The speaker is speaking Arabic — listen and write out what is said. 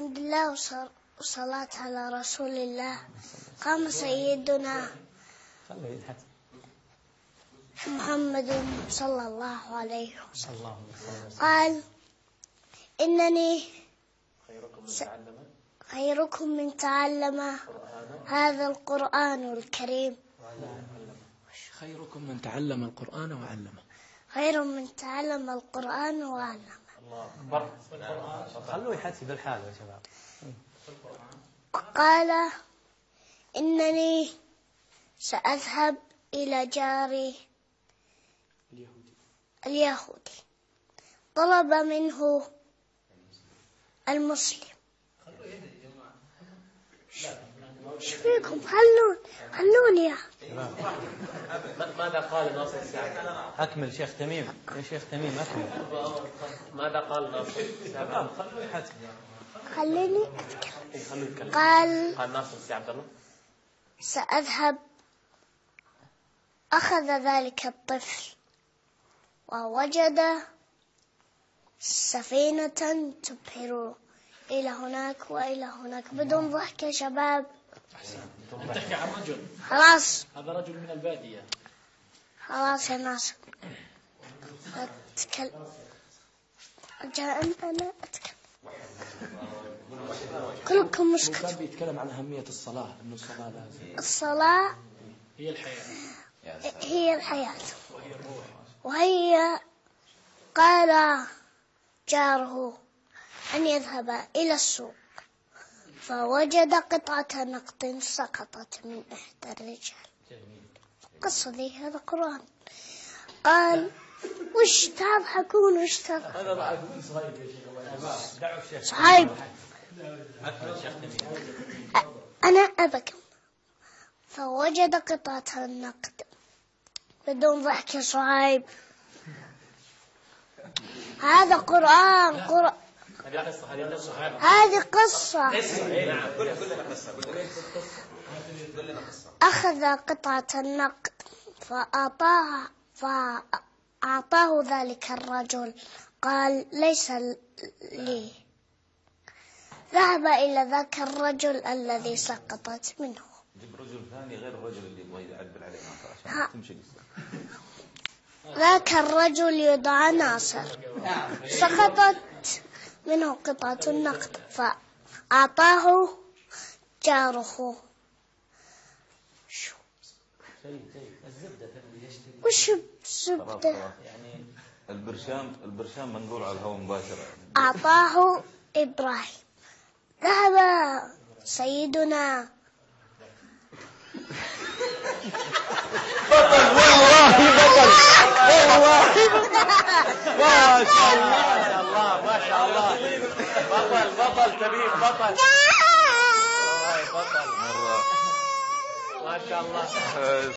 الحمد لله والصلاة على رسول الله. قام سيدنا محمد صلى الله عليه وسلم قال: إنني خيركم من تعلم هذا القرآن الكريم. خيركم من تعلم القرآن وعلمه. خير من تعلم القرآن وعلمه. خلوه يحكي بالحال يا شباب. قال: إنني سأذهب إلى جاري اليهودي. طلب منه المسلم. ايش فيكم؟ خلوني يا ماذا قال ناصر السعدي؟ أكمل شيخ تميم. يا شيخ تميم أكمل. ماذا قال ناصر السعدي؟ خليني أتكلم. قال ناصر السعدي الله سأذهب. أخذ ذلك الطفل ووجد سفينة تبحر إلى هناك وإلى هناك. بدون ضحك يا شباب. أنت تحكي عن رجل. خلاص. هذا رجل من البادية. خلاص يا ناصر. أتكلم. أنا أتكلم. كلكم مسكت. كان بيتكلم عن أهمية الصلاة، إنه الصلاة لازم. الصلاة هي الحياة. هي الحياة. وهي قال جاره أن يذهب إلى السوق، فوجد قطعة نقد سقطت من إحدى الرجال. القصة ذي هذا قرآن. قال: وش تضحكون؟ وش تضحكون؟ هذا ضحك صهيب يا شيخ. صهيب. أنا أبكي. فوجد قطعة النقد. بدون ضحك يا صهيب. هذا قرآن. هذه قصة. أخذ قطعة النقد فأعطاه ذلك الرجل. قال: ليس لي. ذهب إلى ذاك الرجل الذي سقطت منه. جيب رجل ثاني غير الرجل اللي يبغى يعدل عليه عشان تمشي القصة. ذاك الرجل يدعى ناصر. سقطت منه قطعة النقد فأعطاه جاره. وش الزبدة؟ يعني البرشام منقول على الهواء مباشرة. أعطاه إبراهيم. ذهب سيدنا ما شاء الله ما شاء الله. بطل تميم بطل. بطل ما شاء الله.